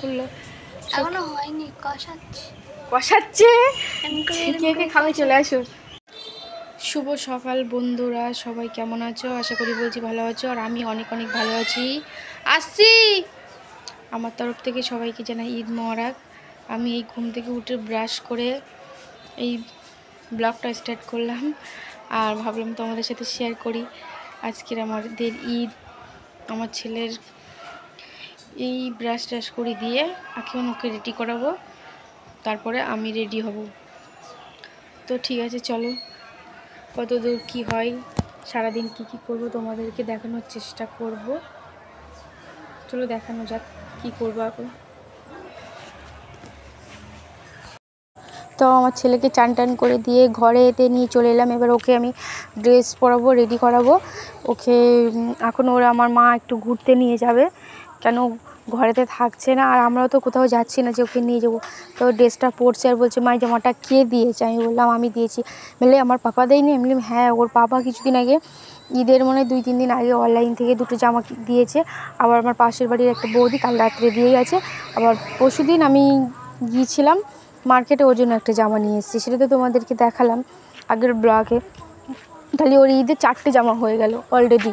করলো, এখনো হয়নি, কষাচ্ছে কষাচ্ছে। কে কে খাবে চলে আসো। শুভ সকাল বন্ধুরা, সবাই কেমন আছো? আশা করি বলছি ভালো আছো, আর আমি অনেক অনেক ভালো আছি। আসছি। আমার তরফ থেকে সবাইকে জানাই ঈদ মোবারক। আমি এই ঘুম থেকে উঠে ব্রাশ করে এই ব্লগটা স্টার্ট করলাম, আর ভাবলাম তোমাদের সাথে শেয়ার করি আজকের আমাদের ঈদ। আমার ছেলের এই ব্রাশ ট্রাশ করে দিয়ে এখন ওকে রেডি করাবো, তারপরে আমি রেডি হব। তো ঠিক আছে, চলো কত দূর কী হয়, সারাদিন কি কি করব তোমাদেরকে দেখানোর চেষ্টা করব। চলো দেখানো যাক কি করবো এখন। তো আমার ছেলেকে চান টান করে দিয়ে ঘরে এতে নিয়ে চলে এলাম। এবার ওকে আমি ড্রেস পরাবো, রেডি করাবো ওকে। এখন ওরা আমার মা একটু ঘুরতে নিয়ে যাবে, কেন ঘরেতে থাকছে না, আর আমরাও তো কোথাও যাচ্ছি না যে ওকে নিয়ে যাবো। তো ড্রেসটা পরছে আর বলছে মা জামাটা কে দিয়েছে? আমি বললাম আমি দিয়েছি। বলে আমার পাপা দেয়নি? আমি বললাম হ্যাঁ, ওর পাপা কিছুদিন আগে ঈদের মনে 2-3 দিন আগে অনলাইন থেকে 2টো জামা দিয়েছে। আবার আমার পাশের বাড়ির একটা বৌদি কাল রাত্রে দিয়ে গেছে। আবার পরশুদিন আমি গিয়েছিলাম মার্কেটে, ওর জন্য একটা জামা নিয়ে এসেছি, সেটা তো তোমাদেরকে দেখালাম আগের ব্লগে। তাহলে ওর ঈদে 4টে জামা হয়ে গেল অলরেডি।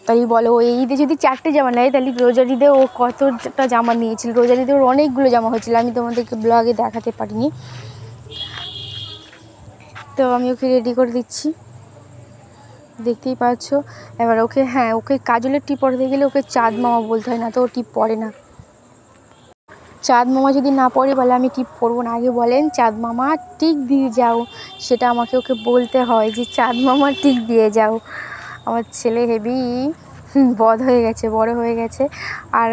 তাই বলো, ওই ঈদে যদি 4টে জামা নেয় তাহলে রোজার ঈদে ও কতটা জামা নিয়েছিল? রোজার ঈদে ওর অনেকগুলো জামা হয়েছিল, আমি তোমাদেরকে ব্লগে দেখাতে পারিনি। তো আমি ওকে রেডি করে দিচ্ছি, দেখতেই পাচ্ছ। এবার ওকে, হ্যাঁ, ওকে কাজলের টিপ পরাতে গেলে ওকে চাঁদ মামা বলতে হয়, না তো ও টিপ পরে না। চাঁদ মামা যদি না পড়ে বলে আমি টিপ পরবো না, আগে বলেন চাঁদ মামা টিক দিয়ে যাও, সেটা আমাকে ওকে বলতে হয় যে চাঁদ মামা টিক দিয়ে যাও। আমার ছেলে হেভি বড় হয়ে গেছে, আর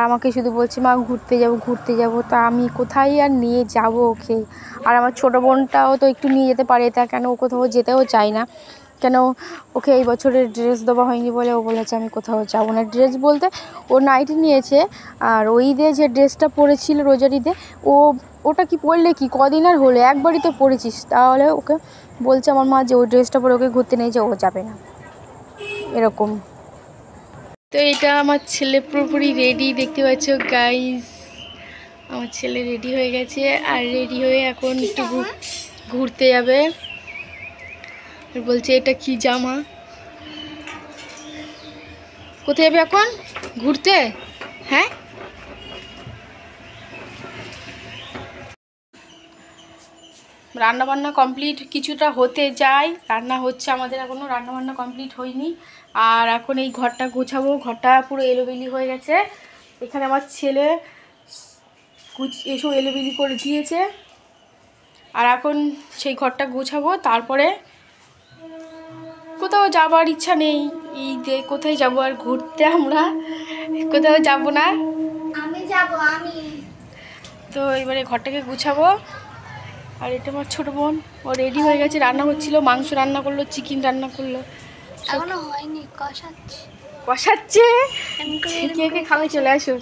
আমাকে শুধু বলছে মা ঘুরতে যাব। তা আমি কোথায় আর নিয়ে যাব ওকে? আর আমার ছোটো বোনটাও তো একটু নিয়ে যেতে পারে, তা কেন ও কোথাও যেতেও চায় না। কেন ওকে এই বছরের ড্রেস দেওয়া হয়নি বলে ও বলেছে আমি কোথাও যাব না। ড্রেস বলতে ও নাইটি নিয়েছে, আর ওই ঈদে যে ড্রেসটা পরেছিল রোজার ঈদে, ওটা কি পরলে কি কদিন আর হলো, একবারই তো পরেছিস। তাহলে ওকে বলছে আমার মা যে ওই ড্রেসটা পরে ওকে ঘুরতে নিয়ে যে ও যাবে না, এরকম। তো এটা আমার ছেলে পুরোপুরি রেডি, দেখতে পাচ্ছ গাইস। আমার ছেলে রেডি হয়ে গেছে, আর রেডি হয়ে এখন একটু ঘুরতে যাবে। বলছে এটা কি জামা? কোথায় যাবে এখন? ঘুরতে? হ্যাঁ, রান্নাবান্না কমপ্লিট কিছুটা হতে যায়, রান্না হচ্ছে আমাদের, এখনও রান্নাবান্না কমপ্লিট হয়নি। আর এখন এই ঘরটা গোছাবো, ঘরটা পুরো এলোবেলি হয়ে গেছে। এখানে আমার ছেলে এসব এলোবেলি করে দিয়েছে, আর এখন সেই ঘরটা গোছাবো। তারপরে কোথাও যাবার ইচ্ছা নেই ঈদে, কোথায় যাব আর ঘুরতে? আমরা কোথাও যাব না। আমি তো এবারে ঘরটাকে গুছাবো। আর এটা আমার ছোটো বোন, ও রেডি হয়ে গেছে, রান্না হচ্ছিল, মাংস রান্না করলো, চিকেন রান্না করলো, এখনো হয়নি, কষাচ্ছে। কে কে খাবে চলে আসো।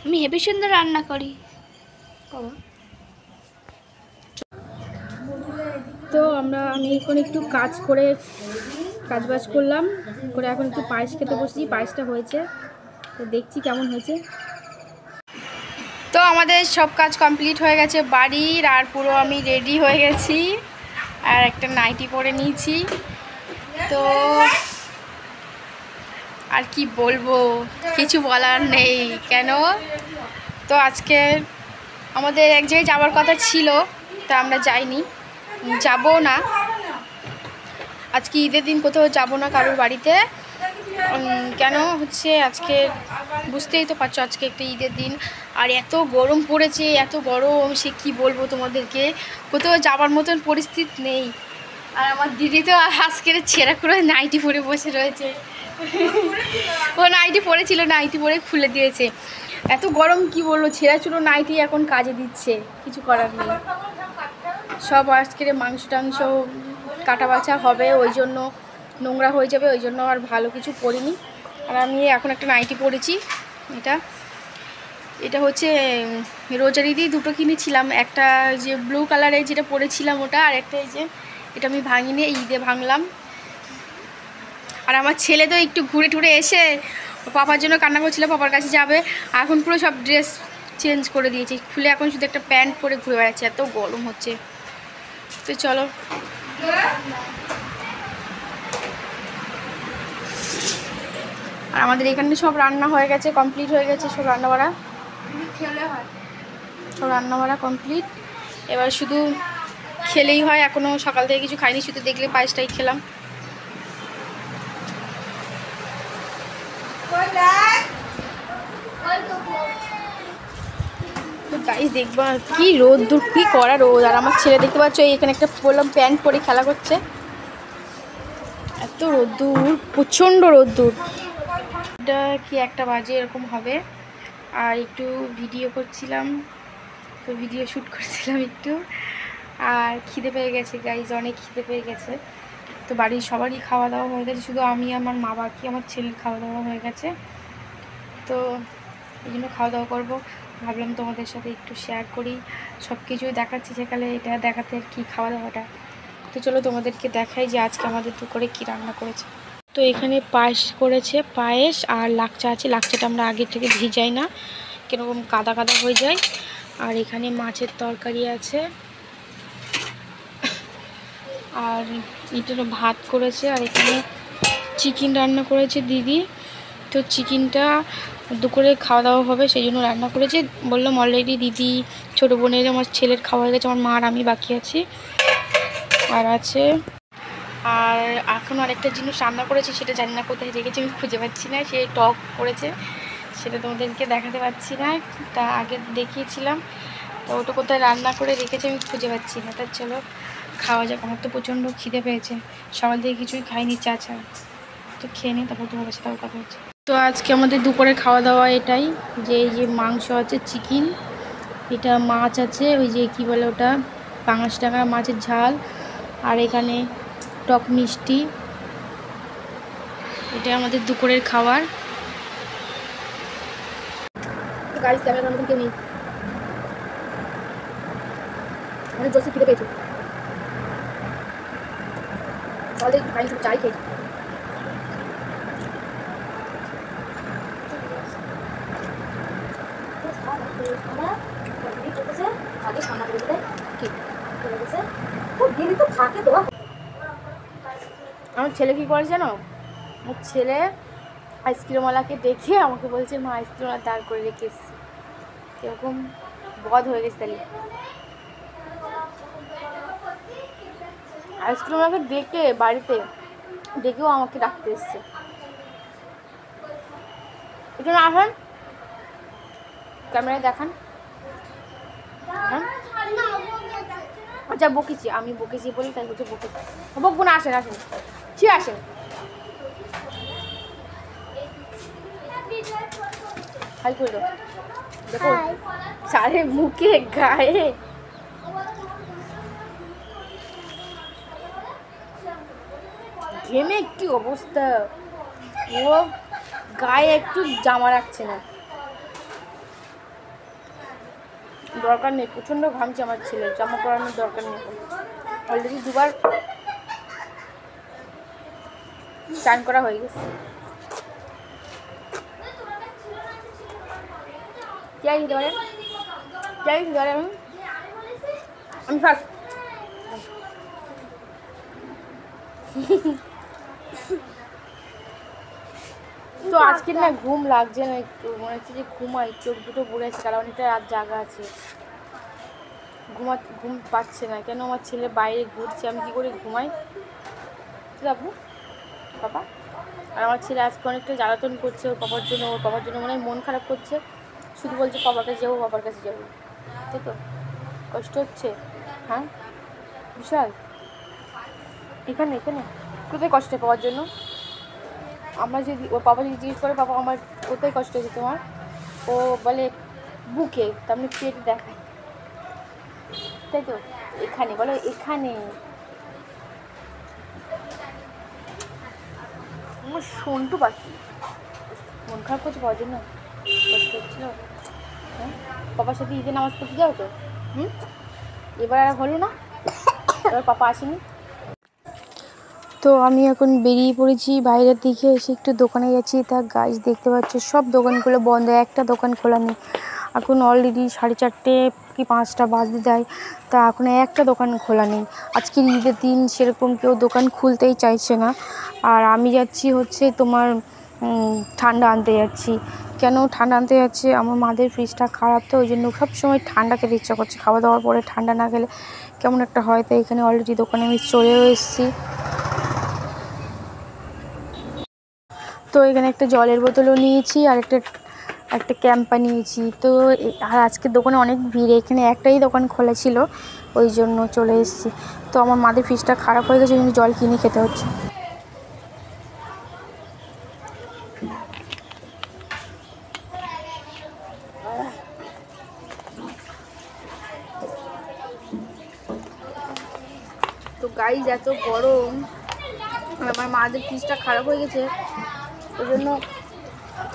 আমি হেভি সুন্দর রান্না করি। তো আমি এখন একটু কাজবাজ করলাম করে এখন একটু পায়েস খেতে বসছি। পায়েসটা হয়েছে, তো দেখছি কেমন হয়েছে। তো আমাদের সব কাজ কমপ্লিট হয়ে গেছে বাড়ির, আর পুরো আমি রেডি হয়ে গেছি, আর একটা নাইটি পরে নিয়েছি। তো আর কি বলবো, কিছু বলার নেই। কেন, তো আজকে আমাদের এক জায়গায় যাওয়ার কথা ছিল, তা আমরা যাইনি, যাবো না। আজকে ঈদের দিন কোথাও যাব না কারোর বাড়িতে। কেন হচ্ছে আজকে বুঝতেই তো পারছো, আজকে একটা ঈদের দিন, আর এত গরম পড়েছে, এত গরম সে কি বলবো তোমাদেরকে, কোথাও যাবার মতন পরিস্থিতি নেই। আর আমার দিদি তো আজকের ছেঁড়া করে নাইটি পরে বসে রয়েছে। ও নাইটি পরেছিল, নাইটি পরে খুলে দিয়েছে। এত গরম কি বলবো, ছেঁড়া চুড়ো নাইটি এখন কাজে দিচ্ছে, কিছু করার নেই। সব আজকের মাংস টাংস কাটা বাছা হবে, ওই জন্য নোংরা হয়ে যাবে, ওই জন্য আর ভালো কিছু পরিনি। আর আমি এখন একটা নাইটি পরেছি, এটা হচ্ছে রোজার ঈদেই 2টো কিনেছিলাম, একটা যে ব্লু কালারের যেটা পরেছিলাম ওটা, আর একটা এই যে এটা আমি ভাঙিনি, ঈদে ভাঙলাম। আর আমার ছেলে তো একটু ঘুরে টুরে এসে পাপার জন্য কান্না করছিল, পাপার কাছে যাবে। এখন পুরো সব ড্রেস চেঞ্জ করে দিয়েছি, খুলে এখন শুধু একটা প্যান্ট পরে ঘুরে বেড়াচ্ছে, এত গরম হচ্ছে। তো চলো, আর আমাদের এখানে সব রান্না হয়ে গেছে, কমপ্লিট হয়ে গেছে সব রান্না বাড়া, সব রান্না বাড়া কমপ্লিট। এবার শুধু খেলেই হয়, এখনও সকাল থেকে কিছু খাইনি, শুধু দেখলে পায়েসটাই খেলাম। তো গাইস দেখবা কি রোদ দূর, কি করা রোদ। আর আমার ছেলে দেখতে পাচ্ছ এখানে একটা বললাম প্যান্ট পরে খেলা করছে, এত রোদ্দুর, প্রচণ্ড রোদ্দুর। এটা কি 1টা বাজে এরকম হবে। আর একটু ভিডিও করছিলাম, তো ভিডিও শ্যুট করছিলাম একটু। আর খিদে পেয়ে গেছে গাইজ, অনেক খিদে পেয়ে গেছে। তো বাড়ির সবারই খাওয়া দাওয়া হয়ে গেছে, শুধু আমি আমার মা বাকি, আমার ছেলের খাওয়া দাওয়া হয়ে গেছে। তো এই জন্য খাওয়া দাওয়া করবো, ভাবলাম তোমাদের সাথে একটু শেয়ার করি। সব কিছুই দেখাচ্ছি সেখানে, এটা দেখাতে কি খাওয়া দাওয়াটা। তো চলো তোমাদেরকে দেখাই যে আজকে আমাদের দুপুরে কী রান্না করেছে। তো এখানে পায়েস করেছে, পায়েস আর লাকচা আছে। লাকচাটা আমরা আগে থেকে ভিজাই না, কীরকম কাদা কাদা হয়ে যায়। আর এখানে মাছের তরকারি আছে, আর এটা ভাত করেছে। আর এখানে চিকেন রান্না করেছে দিদি। তো চিকেনটা দুপুরে খাওয়া দাওয়া হবে, সেই জন্য রান্না করেছে। বললাম অলরেডি দিদি, ছোটো বোনের, আমার ছেলের খাওয়া হয়ে গেছে, আমার মা আর আমি বাকি আছি। আর আছে, আর এখন আরেকটা জিনিস রান্না করেছে, সেটা জানি না কোথায় রেখেছি, আমি খুঁজে পাচ্ছি না। সে টক করেছে, সেটা তোমাদেরকে দেখাতে পাচ্ছি না, তা আগে দেখিয়েছিলাম। তো ওটা কোথায় রান্না করে রেখেছে আমি খুঁজে পাচ্ছি না। তার চলো খাওয়া যাক, আমার তো প্রচণ্ড খিদে পেয়েছে, সকাল থেকে কিছুই খাইনি, চা ছাড়া। তো খেয়ে নিই, তারপর তোমার সাথে কথা হচ্ছে। তো আজকে আমাদের দুপুরে খাওয়া দাওয়া এটাই, যে এই যে মাংস আছে, চিকেন, এটা মাছ আছে, ওই যে কি বলে ওটা, পাঙাশ টাকা মাছের ঝাল, আর এখানে টক মিষ্টি। এটা আমাদের দুপুরের খাবার। গাড়ি ক্যামেরার মতন কেউ নেই, অনেক জোরসে খিদে পেয়েছে, তাহলে খাইনি, শুধু চাই খেয়েছি। আমার ছেলে কি করে জানো, আমার ছেলে আইসক্রিমওয়ালাকে দেখে আমাকে বলছে মা আইসক্রিমওয়ালা দাঁড় করে রেখে এসছি। এরকম বদ হয়ে গেছে। তাহলে আইসক্রিমওয়ালাকে ডেকে বাড়িতে ডেকেও আমাকে ডাকতে এসছে। এখানে আসেন, ক্যামেরায় দেখান। হ্যাঁ আচ্ছা বকেছি, আমি বকেছি বলি তাই বলছে বকেছি, বকবো না, আসেন আসেন, ঠিক আসেন। হাই করে দাও, দেখো সারে মুখে গায়ে ঘেমে কি অবস্থা, ও গায়ে একটু জামা রাখছে না, দরকার নেই, প্রচণ্ড ঘামছে আমার ছেলে, জামা পরানোর দরকার নেই। অলরেডি 2বার চান করা হয়ে গেছে। চাই দিতে পারেন, চাই দিতে পারেন, আমি ফার্স্ট। তো আজকে না ঘুম লাগছে না, একটু মনে হচ্ছে যে ঘুমাই, চোখ দুটো পড়েছে, কারণ অনেকটা রাত জাগা আছে, ঘুম পাচ্ছে না কেন, আমার ছেলে বাইরে ঘুরছে, আমি কী করে ঘুমাই যাবো বাবা। আর আমার ছেলে আজকে অনেকটা জ্বালাতন করছে ওর পাপার জন্য, ওর পাপার জন্য মনে হয় মন খারাপ করছে, শুধু বলছে বাবার কাছে যাবো, বাবার কাছে যাবো, তাই তো কষ্ট হচ্ছে। হ্যাঁ বিশাল, এখানে এখানে কোথায় কষ্ট পাওয়ার জন্য, আমরা যদি ওর বাবা যদি জিজ্ঞেস করে বাবা আমার কোথায় কষ্ট হয়েছে তোমার, ও বলে বুকে, তার মানে পেটে দেখায়, তাই তো এখানে বলো, এখানে আমার সন্টু পাখি মন খারাপ করছে পাওয়ার জন্য, কষ্ট হচ্ছিল। হ্যাঁ পাপার সাথে ঈদে নামাজ পড়তে যাও তো, এবার আর হলো না, এবার পাপা আসেনি। তো তো আমি এখন বেরিয়ে পড়েছি বাইরের দিকে, এসে একটু দোকানে যাচ্ছি। তা গাইস দেখতে পাচ্ছ সব দোকানগুলো বন্ধ, একটা দোকান খোলা নেই। এখন অলরেডি 4:30 কি 5টা বাজতে দেয়, তা এখন একটা দোকান খোলা নেই। আজকের ঈদের দিন সেরকম কেউ দোকান খুলতেই চাইছে না। আর আমি যাচ্ছি হচ্ছে তোমার ঠান্ডা আনতে যাচ্ছি। কেন ঠান্ডা আনতে যাচ্ছি? আমার মাদের ফ্রিজটা খারাপ, তো ওই জন্য সবসময় ঠান্ডা খেতে ইচ্ছা করছে। খাওয়া দাওয়ার পরে ঠান্ডা না খেলে কেমন একটা হয়। তাই এখানে অলরেডি দোকানে আমি চলেও এসেছি। তো এখানে একটা জলের বোতলও নিয়েছি আর একটা ক্যাম্পা নিয়েছি। তো আর আজকের দোকানে অনেক ভিড়, এখানে একটাই দোকান খোলা ছিল, ওই জন্য চলে এসেছি। তো আমার মাদের ফ্রিজটা খারাপ হয়ে গেছে, ওই জন্য জল কিনে খেতে হচ্ছে। তো গাইজ এত গরম, আমার মাদের ফ্রিজটা খারাপ হয়ে গেছে, ওই জন্য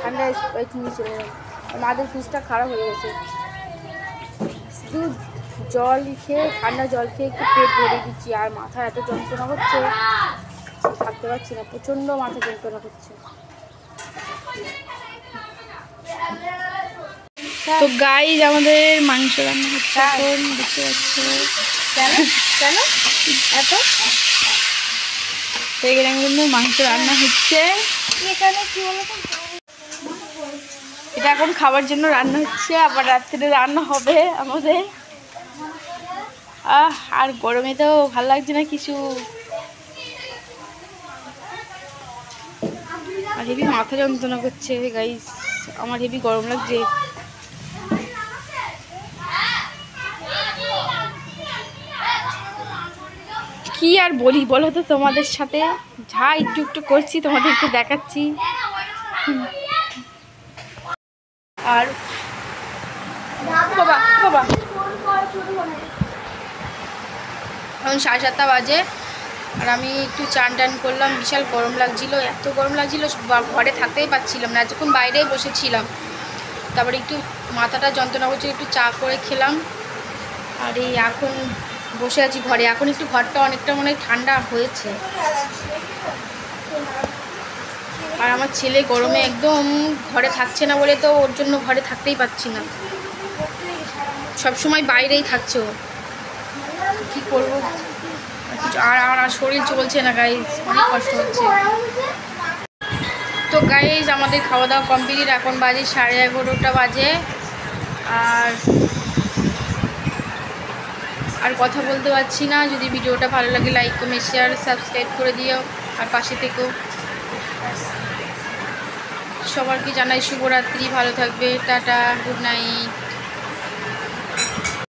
ঠান্ডা স্প্রাইট নিয়ে চলে গেল। মাদের ফ্রিজটা খারাপ হয়ে গেছে, শুধু জল খেয়ে ঠান্ডা জল খেয়ে একটু পেট ভরে দিচ্ছি। আর মাথা এত যন্ত্রণা করছে, থাকতে পারছি না, প্রচণ্ড মাথা যন্ত্রণা করছে। তো গাইজ আমাদের মাংস রান্না হচ্ছে এখন, দেখতে পাচ্ছ। কেন এত এখানে কিন্তু মাংস রান্না হচ্ছে। এটা এখন খাবার জন্য রান্না হচ্ছে, আবার রাত্রে রান্না হবে আমাদের। আর গরমে তো ভালো লাগছে না কিছু, আর হেভি মাথা যন্ত্রণা করছে গাইস, আমার হেভি গরম লাগছে। কি আর বলি বলো তো তোমাদের সাথে, যা একটু একটু করছি তোমাদেরকে দেখাচ্ছি। আর বাবা বাবা এখন 7:30 বাজে, আর আমি একটু চান টান করলাম। বিশাল গরম লাগছিল, এত গরম লাগছিল ঘরে থাকতেই পারছিলাম না, যখন বাইরেই বসেছিলাম। তারপরে একটু মাথাটা যন্ত্রণা করছে, একটু চা করে খেলাম। আর এই এখন বসে আছি ঘরে। এখন একটু ঘরটা অনেকটা মনে হয় ঠান্ডা হয়েছে। আর আমার ছেলে গরমে একদম ঘরে থাকছে না বলে তো ওর জন্য ঘরে থাকতেই পারছি না, সবসময় বাইরেই থাকছে ও। কী করবো, আর শরীর চলছে না গাইজ, অনেক কষ্ট হচ্ছে। তো গাইজ আমাদের খাওয়া দাওয়া কমপ্লিট, এখন বাজে 11:30 বাজে। আর কথা বলতে পারছি না। যদি ভিডিওটা ভালো লাগে লাইক কমেন্ট শেয়ার সাবস্ক্রাইব করে দিও, আর পাশে থেকো। সবাইকে জানাই শুভরাত্রি, ভালো থাকবে, টাটা, গুড নাইট।